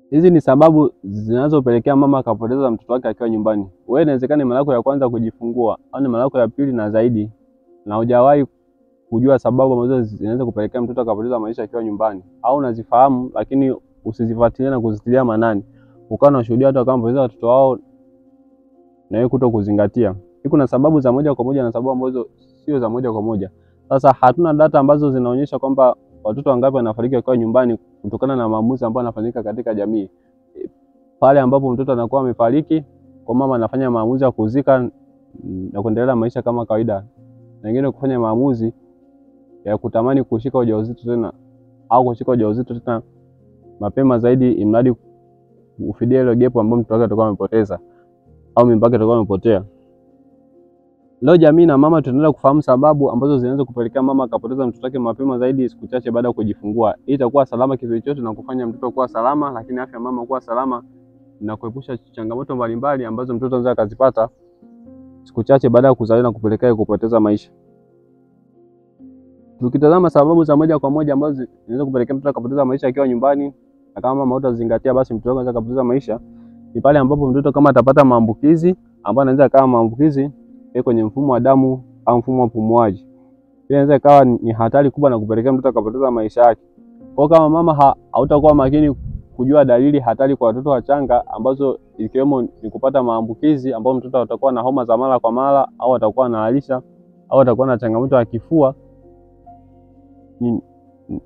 Hizi ni sababu zinazopelekea mama akapoteza mtoto wake akiwa nyumbani. Wewe inawezekana ni mara yako ya kwanza kujifungua au ni mara yako ya pili na zaidi, na hujawahi kujua sababu ambazo zinaweza kupelekea mtoto akapoteza maisha akiwa nyumbani, au unazifahamu lakini usizifuatilie na kuzitilia maanani, ukawa unashuhudia watu wakapoteza watoto wao na wewe kuto kuzingatia. Kuna sababu za moja kwa moja na sababu ambazo sio za moja kwa moja. Sasa hatuna data ambazo zinaonyesha kwamba watoto wangapi wanafariki wakiwa nyumbani kutokana na maamuzi ambayo yanafanyika katika jamii. Pale ambapo mtoto anakuwa amefariki, kwa mama anafanya maamuzi ya kuzika na kuendelea maisha kama kawaida. Na wengine kufanya maamuzi ya kutamani kushika ujauzito tena au kushika ujauzito tena mapema zaidi, imradi ufidia ile gap ambayo mtoto wake atakuwa amepoteza au mimba yake atakuwa amepotea. Leo jamii na mama tunaenda kufahamu sababu ambazo zinaweza kupelekea mama akapoteza mtoto wake mapema zaidi siku chache baada ya kujifungua. Hii itakuwa salama kiasi chote na kufanya mtoto kuwa salama, lakini afya mama kuwa salama na kuepusha changamoto mbalimbali ambazo mtoto anaweza akazipata siku chache baada ya kuzaliwa na kupelekea kupoteza maisha. Tukitazama sababu za moja kwa moja ambazo zinaweza kupelekea mtoto akapoteza maisha akiwa nyumbani, na kama mama hutazingatia basi mtoto anaweza akapoteza maisha, ni pale ambapo mtoto kama atapata maambukizi ambayo anaweza kama maambukizi kwenye mfumo wa damu au mfumo wa upumuaji. Pia inaweza ikawa ni hatari kubwa na kupelekea mtoto akapoteza maisha yake. Kwa kama mama hautakuwa makini kujua dalili hatari kwa watoto wachanga ambazo ikiwemo ni kupata maambukizi ambao mtoto atakuwa na homa za mara kwa mara au atakuwa analisha au atakuwa na changamoto ya kifua,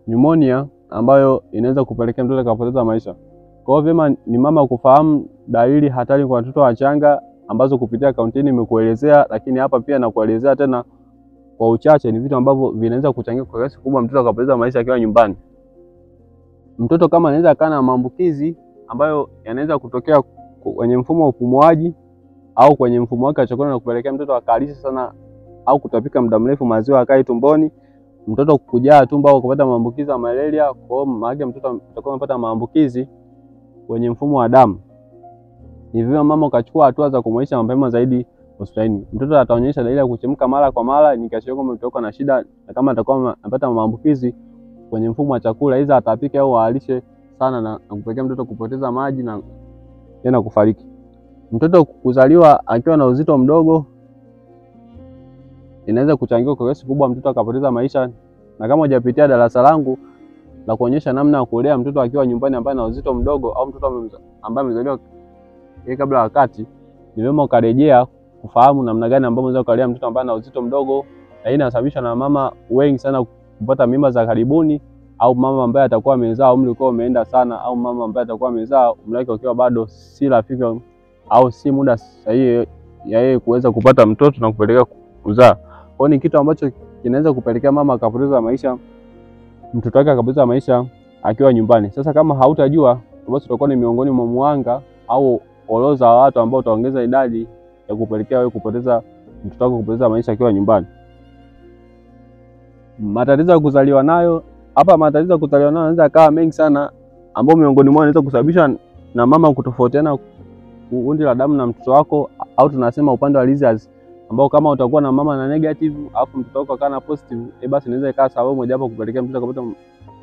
pneumonia ambayo inaweza kupelekea mtoto akapoteza maisha. Kwa hiyo vyema ni mama kufahamu dalili hatari kwa watoto wachanga ambazo kupitia kaunti nimekuelezea, lakini hapa pia nakuelezea tena kwa uchache ni vitu ambavyo vinaweza kuchangia kwa kiasi kubwa mtoto akapoteza maisha akiwa nyumbani. Mtoto kama anaweza kana na maambukizi ambayo yanaweza kutokea kwenye mfumo wa upumuaji au kwenye mfumo wake wa chakula na kupelekea mtoto akalisha sana au kutapika muda mrefu, maziwa akae tumboni, mtoto kujaa tumbo au kupata maambukizi ya malaria. Kwa hiyo maana mtoto atakuwa amepata maambukizi kwenye mfumo wa damu. Ni vyema mama ukachukua hatua za kumwaisha mapema zaidi hospitalini. Mtoto ataonyesha dalili ya kuchemka mara kwa mara, ni kiashiria kwamba mtoto na shida, na kama atakuwa anapata maambukizi kwenye mfumo wa chakula, aidha atapike au aalishe sana na kupelekea mtoto kupoteza maji na tena kufariki. Mtoto kuzaliwa akiwa na uzito mdogo inaweza kuchangia kwa kiasi kubwa mtoto akapoteza maisha. Na kama hujapitia darasa langu la kuonyesha namna ya kulea mtoto akiwa nyumbani ambaye ana uzito mdogo au mtoto ambaye amezaliwa kabla wakati, ni vyema ukarejea kufahamu namna gani ambapo unaweza kulea mtoto ambaye ana uzito mdogo. Na hii inasababishwa na mama wengi sana kupata mimba za karibuni, au mama ambaye atakuwa amezaa umri ukiwa umeenda sana, au mama ambaye atakuwa amezaa umri wake ukiwa bado si rafiki au si muda sahihi ya yeye kuweza kupata mtoto na kupeleka kuzaa. Kwa hiyo ni kitu ambacho kinaweza kupelekea mama akapoteza maisha, mtoto wake akapoteza maisha akiwa nyumbani. Sasa kama hautajua, basi utakuwa ni miongoni mwa mwanga au orodha wa watu ambao utaongeza idadi ya kupelekea wewe kupoteza mtoto wako kupoteza maisha akiwa nyumbani. Matatizo ya kuzaliwa nayo. Hapa matatizo ya kuzaliwa nayo yanaweza kawa mengi sana, ambao miongoni mwao yanaweza kusababishwa na mama kutofautiana kundi la damu na mtoto wako, au tunasema upande wa leaders, ambao kama utakuwa na mama na negative afu mtoto wako akawa na positive, basi inaweza ikawa sababu moja hapo kupelekea mtoto kupata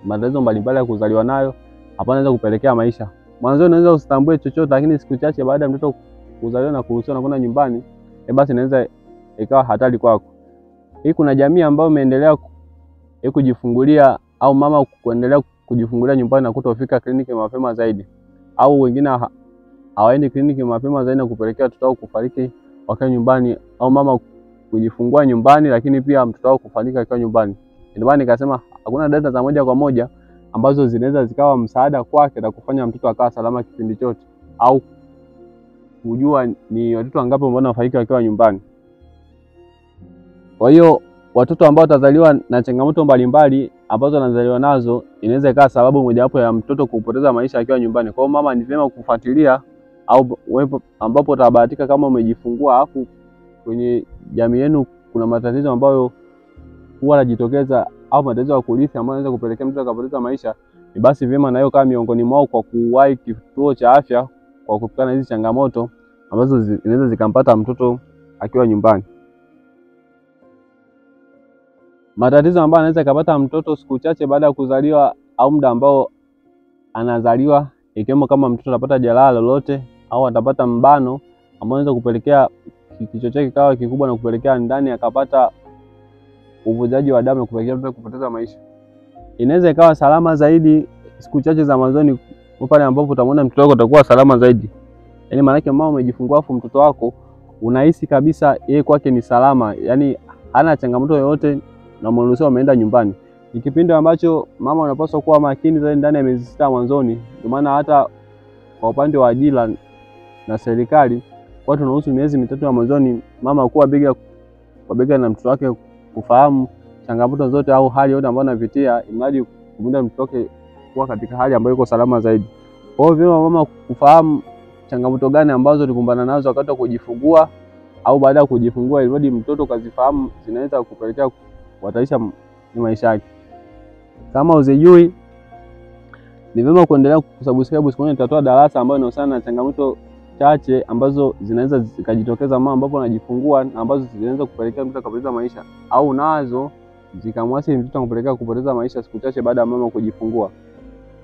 matatizo mbalimbali ya kuzaliwa nayo. Hapa inaweza kupelekea maisha. Mwanzo unaweza usitambue chochote, lakini siku chache baada ya mtoto kuzaliwa na kuruhusiwa na kwenda nyumbani, basi inaweza ikawa hatari kwako. Hii kuna jamii ambayo imeendelea kujifungulia au mama kuendelea kujifungulia nyumbani na kutofika kliniki mapema zaidi, au wengine hawaendi kliniki mapema zaidi na kupelekea watoto wao kufariki wakiwa nyumbani, au mama kujifungua nyumbani lakini pia mtoto wao kufariki akiwa nyumbani. Ndio maana nikasema hakuna data za moja kwa moja ambazo zinaweza zikawa msaada kwake na kufanya mtoto akawa salama kipindi chote, au kujua ni watoto wangapi ambao wanafariki wakiwa nyumbani. Kwa hiyo watoto ambao watazaliwa na changamoto mbalimbali ambazo wanazaliwa nazo inaweza ikawa sababu mojawapo ya mtoto kupoteza maisha akiwa nyumbani. Kwa hiyo mama ni vyema kufuatilia, au wewe ambapo utabahatika kama umejifungua afu kwenye jamii yenu kuna matatizo ambayo huwa yanajitokeza au matatizo ya kurithi ambayo yanaweza kupelekea mtu akapoteza maisha, ni basi vyema na hiyo kama miongoni mwao kwa kuwahi kituo cha afya kwa kupigana hizi changamoto ambazo zinaweza zikampata mtoto akiwa nyumbani. Matatizo ambayo anaweza kupata mtoto siku chache baada ya kuzaliwa au muda ambao anazaliwa ikiwemo kama mtoto atapata jeraha lolote au atapata mbano ambao unaweza kupelekea kichwa chake kikawa kikubwa na kupelekea ndani akapata uvujaji wa damu na kupelekea mtoto kupoteza maisha. Inaweza ikawa salama zaidi siku chache za mwanzoni pale ambapo utamwona mtoto wako atakuwa salama zaidi. Yaani maana yake mama umejifungua afu mtoto wako unahisi kabisa yeye kwake ni salama, yaani hana changamoto yoyote na mwanzo ameenda nyumbani. Ni kipindi ambacho mama unapaswa kuwa makini zaidi ndani ya miezi 6 mwanzoni. Ndio maana hata kwa upande wa ajira na serikali watu wanahusu miezi 3 ya mwanzoni mama kuwa bega kwa bega na mtoto wake, kufahamu changamoto zote au hali yote ambayo anapitia, imradi kumlinda mtoto wake kuwa katika hali ambayo iko salama zaidi. Kwa hiyo vyema mama kufahamu changamoto gani ambazo likumbana nazo wakati wa kujifungua au baada ya kujifungua, ili mtoto kazifahamu zinaweza kupelekea kuhatarisha maisha yake. Kama uzijui, ni vyema kuendelea kusubscribe. Siku nitatoa darasa ambayo inahusiana na changamoto chache ambazo zinaweza zikajitokeza mama ambapo anajifungua na ambazo zinaweza kupelekea mtoto kupoteza maisha au nazo zikamwasi mtoto kupelekea kupoteza maisha siku chache baada ya mama kujifungua.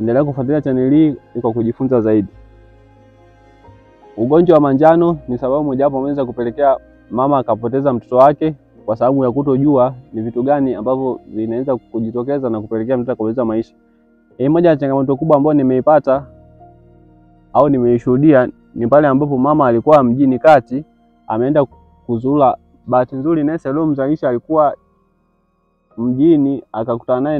Endelea kufuatilia channel hii kwa kujifunza zaidi. Ugonjwa wa manjano ni sababu moja hapo inaweza kupelekea mama akapoteza mtoto wake kwa sababu ya kutojua ni vitu gani ambavyo vinaweza kujitokeza na kupelekea mtoto kupoteza maisha. Moja ya changamoto kubwa ambayo nimeipata au nimeishuhudia ni pale ambapo mama alikuwa mjini kati ameenda kuzula. Bahati nzuri nesi aliyomzalisha alikuwa mjini, akakutana naye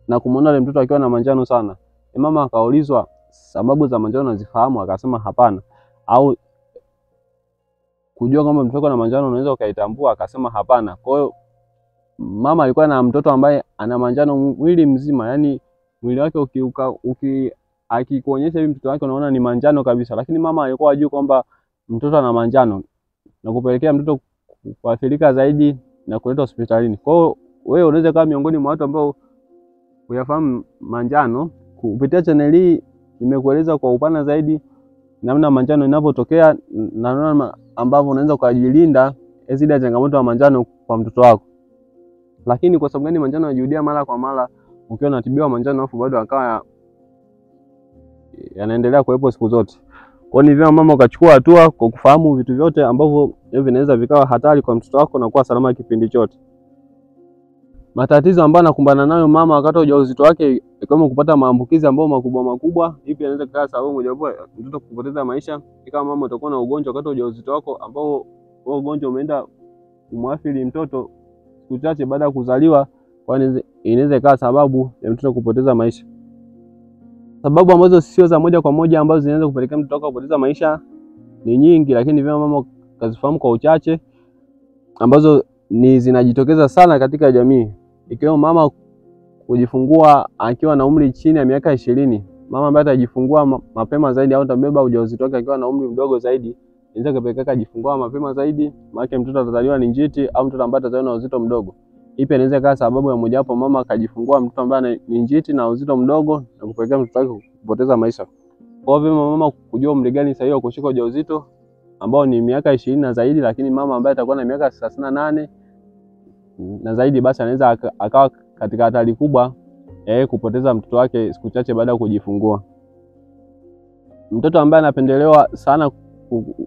na kumuona yule mtoto akiwa na manjano sana. Mama akaulizwa sababu za manjano nazifahamu, akasema hapana, au kujua kama mtoto na manjano unaweza ukaitambua, akasema hapana. Kwa hiyo mama alikuwa na mtoto ambaye ana manjano mwili mzima, yani mwili wake akikuonyesha hivi mtoto wake unaona ni manjano kabisa, lakini mama alikuwa hajui kwamba mtoto ana manjano na kupelekea mtoto kuathirika zaidi na kuletwa hospitalini. Kwa hiyo wewe unaweza kama miongoni mwa watu ambao huyafahamu manjano. Kupitia channel hii nimekueleza kwa upana zaidi namna manjano inapotokea na namna ambavyo unaweza kujilinda dhidi ya changamoto ya manjano kwa mtoto wako. Lakini kwa sababu gani manjano yanajirudia mara kwa mara ukiwa unatibiwa manjano afu bado akawa yanaendelea kuwepo siku zote? Kwa ni vyema mama ukachukua hatua kwa kufahamu vitu vyote ambavyo vinaweza vikawa hatari kwa mtoto wako na kuwa salama kipindi chote. Matatizo ambayo anakumbana nayo mama wakati wa ujauzito wake kama kupata maambukizi ambayo makubwa, hivi inaweza kuwa sababu mojawapo mtoto kupoteza maisha. Kama mama utakuwa na ugonjwa wakati wa ujauzito wako ambao huo ugonjwa umeenda kumwathiri mtoto siku chache baada ya kuzaliwa, kwani inaweza ikawa sababu ya mtoto kupoteza maisha. Sababu ambazo sio za moja kwa moja ambazo zinaweza kupelekea mtoto wako kupoteza maisha ni nyingi, lakini vyema mama kazifahamu kwa uchache ambazo ni zinajitokeza sana katika jamii. Ikiwa mama kujifungua akiwa na umri chini ya miaka 20, mama ambaye atajifungua mapema zaidi au atabeba ujauzito wake akiwa na umri mdogo zaidi, inaweza kupelekea kujifungua mapema zaidi, maana mtoto atazaliwa ni njiti au mtoto ambaye atazaliwa na uzito mdogo. Ipi inaweza kuwa sababu ya mojawapo mama akajifungua mtoto ambaye ni njiti na uzito mdogo na kupelekea mtoto wake kupoteza maisha. Kwa hivyo mama kujua umri gani sahihi wa kushika ujauzito ambao ni miaka 20 na zaidi, lakini mama ambaye atakuwa na miaka 38 na zaidi basi anaweza akawa katika hatari kubwa kupoteza mtoto wake siku chache baada ya kujifungua. Mtoto ambaye anapendelewa sana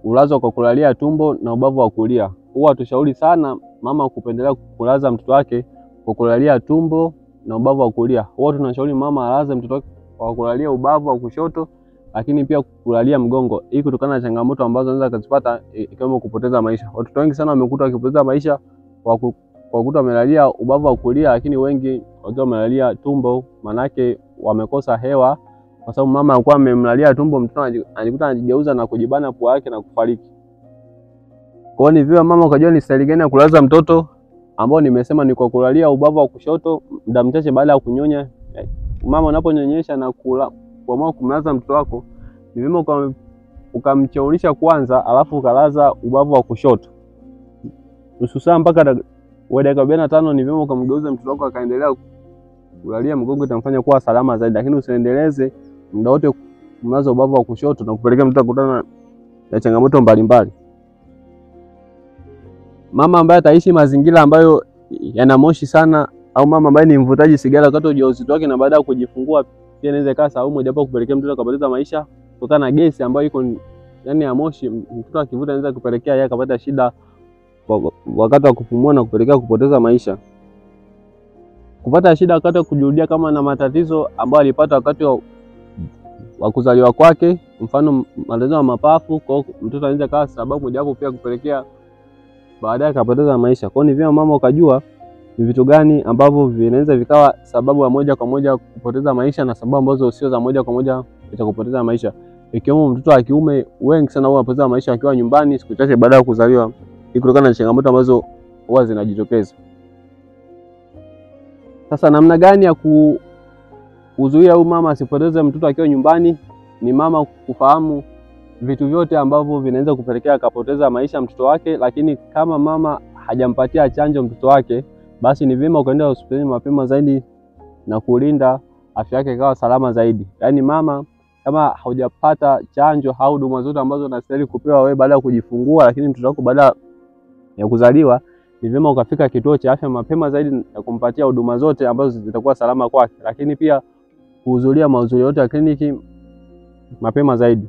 ulazwa kwa kulalia tumbo na ubavu wa kulia, huwa tushauri sana mama kupendelea kulaza mtoto wake kwa kulalia tumbo na ubavu wa kulia. Huwa tunashauri mama alaze mtoto wake kwa kulalia ubavu wa kushoto, lakini pia kulalia mgongo, ili kutokana na changamoto ambazo anaweza kuzipata ikiwemo kupoteza maisha. Watoto wengi sana wamekuta wakipoteza maisha kwa kukuta wamelalia ubavu wa kulia, lakini wengi wakiwa wamelalia tumbo, manake wamekosa hewa kwa sababu mama alikuwa amemlalia tumbo, mtoto anajikuta anajigeuza na kujibana pua yake na kufariki. Kwa hiyo ni vyema mama ukajua ni staili gani ya kulaza mtoto, ambao nimesema ni kwa kulalia ubavu wa kushoto muda mchache baada ya kunyonya. Mama unaponyonyesha na kuamua kumlaza mtoto wako, ni vyema ukamchaulisha kwanza alafu ukalaza ubavu wa kushoto nusu saa mpaka dakika 45. Ni vyema ukamgeuza mtoto wako akaendelea kulalia mgongo, itamfanya kuwa salama zaidi, lakini usiendeleze muda wote kumlaza ubavu wa kushoto na kupelekea mtoto kukutana na changamoto mbalimbali. Mama ambaye ataishi mazingira ambayo yana moshi sana, au mama ambaye ni mvutaji sigara wakati wa ujauzito wake na baada ya kujifungua pia inaweza ikawa sababu mojawapo kupelekea mtoto akapoteza maisha kutokana na gesi ambayo iko ndani ya moshi. Mtoto akivuta inaweza kupelekea yeye akapata shida wakati wa kupumua na kupelekea kupoteza maisha. Kupata shida wakati wa kujirudia kama na matatizo ambayo alipata wakati wa kuzaliwa kwake, mfano matatizo ya mapafu, kwa mtoto anaweza kawa sababu mojawapo pia kupelekea baadaye akapoteza maisha. Kwa hiyo ni vyema mama ukajua ni vitu gani ambavyo vinaweza vikawa sababu ya moja kwa moja kupoteza maisha na sababu ambazo sio za moja kwa moja za kupoteza maisha. Ikiwemo mtoto wa kiume wengi sana huwa wanapoteza maisha akiwa nyumbani siku chache baada ya kuzaliwa, kutokana na changamoto ambazo huwa zinajitokeza. Sasa namna gani ya kuzuia huyu mama asipoteze mtoto akiwa nyumbani? Ni mama kufahamu vitu vyote ambavyo vinaweza kupelekea akapoteza maisha mtoto wake, lakini kama mama hajampatia chanjo mtoto wake, basi ni vyema ukaenda hospitalini mapema zaidi na kulinda afya yake ikawa salama zaidi. Yaani mama kama haujapata chanjo au huduma zote ambazo unastahili kupewa wewe baada ya kujifungua, lakini mtoto wako baada ya kuzaliwa, ni vyema ukafika kituo cha afya mapema zaidi na kumpatia huduma zote ambazo zitakuwa salama kwake, lakini pia kuhudhuria mahudhurio yote ya kliniki mapema zaidi.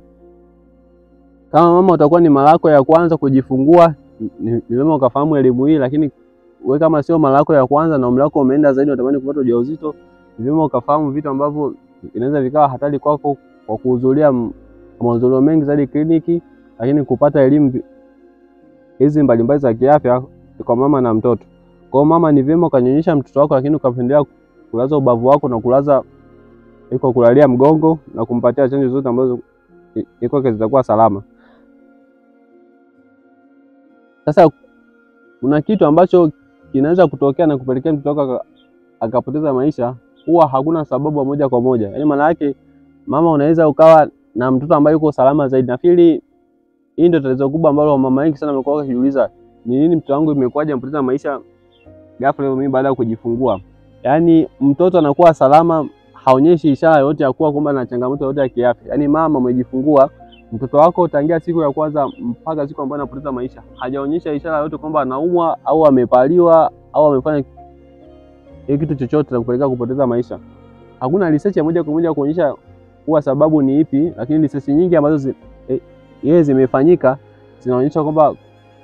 Kama mama utakuwa ni mara yako ya kwanza kujifungua, ni vyema ukafahamu elimu hii, lakini wewe kama sio mara yako ya kwanza na umri wako umeenda zaidi unatamani kupata ujauzito, ni vyema ukafahamu vitu ambavyo inaweza vikawa hatari kwako kwa kuhudhuria mahudhurio mengi zaidi kliniki, lakini kupata elimu hizi mbalimbali za kiafya kwa mama na mtoto. Kwa hiyo mama, ni vyema ukanyonyesha mtoto wako, lakini ukapendelea kulaza ubavu wako na kulalia mgongo na kumpatia chanjo zote ambazo zitakuwa salama. Sasa kuna kitu ambacho kinaweza kutokea na kupelekea mtoto wako akapoteza maisha, huwa hakuna sababu moja kwa moja. Yaani maana yake mama unaweza ukawa na mtoto ambaye yuko salama zaidi. Nafikiri hii ndio tatizo kubwa ambalo mama wengi sana wamekuwa wakijiuliza, ni nini mtoto wangu imekuwaje ampoteza maisha ghafla mimi baada ya kujifungua? Yaani mtoto anakuwa salama, haonyeshi ishara yoyote ya kuwa kwamba ana changamoto yoyote ya kiafya. Yaani mama umejifungua, mtoto wako tangia siku ya kwanza mpaka siku ambayo anapoteza maisha hajaonyesha ishara yoyote kwamba anaumwa au amepaliwa au amefanya kitu chochote cha kupelekea kupoteza maisha. Hakuna research ya moja kwa moja kuonyesha kuwa sababu ni ipi, lakini research nyingi ambazo zimefanyika zinaonyesha kwamba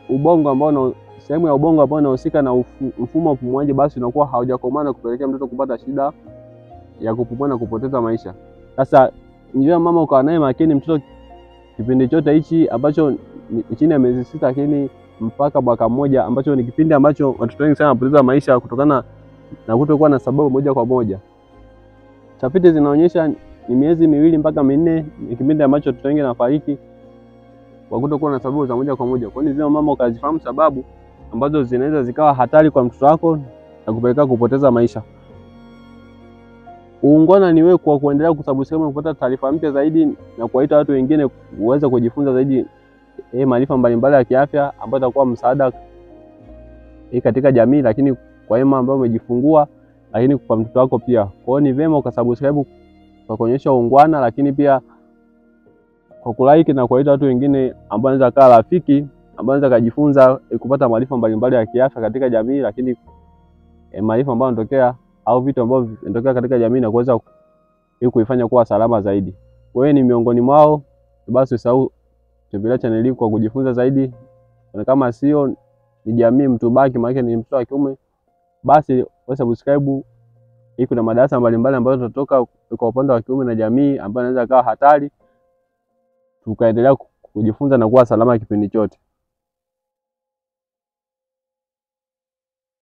ubongo ambao sehemu ya ubongo ambao inahusika na mfumo wa upumuaji basi unakuwa haujakomaa na kupelekea mtoto kupata shida ya kupumua na kupoteza maisha. Sasa njoo mama ukawa naye makini mtoto kipindi chote hichi ambacho ni chini ya miezi 6 lakini mpaka mwaka mmoja, ambacho ni kipindi ambacho watoto wengi sana wanapoteza maisha kutokana na kutokuwa na sababu moja kwa moja. Tafiti zinaonyesha ni miezi 2 mpaka 4 ni kipindi ambacho watoto wengi wanafariki kwa kutokuwa na sababu za moja kwa moja. Kwa hiyo mama ukazifahamu sababu ambazo zinaweza zikawa hatari kwa mtoto wako na kupelekea kupoteza maisha. Uungwana ni wewe kwa kuendelea kusubscribe kupata taarifa mpya zaidi na kuwaita watu wengine uweze kujifunza zaidi maarifa mbalimbali ya kiafya ambayo itakuwa msaada katika jamii, lakini kwa mama ambaye umejifungua, lakini kwa mtoto wako pia. Kwa hiyo ni vyema ukasubscribe kwa kuonyesha uungwana, lakini pia kwa kulike na kuwaita watu wengine ambao wanaweza kaa rafiki, ambao wanaweza kujifunza kupata maarifa mbalimbali ya kiafya katika jamii, lakini maarifa ambayo yanatokea au vitu ambavyo vinatokea katika jamii na kuweza kuifanya kuwa salama zaidi. Wewe ni miongoni mwao, basi usahau tembelea channel hii kwa kujifunza zaidi. Na kama sio ni jamii mtu baki maana ni mtoto wa kiume, basi subscribe. Kuna madarasa mbalimbali ambayo tutatoka kwa upande wa kiume na jamii ambayo inaweza kuwa hatari, tukaendelea kujifunza na kuwa salama kipindi chote.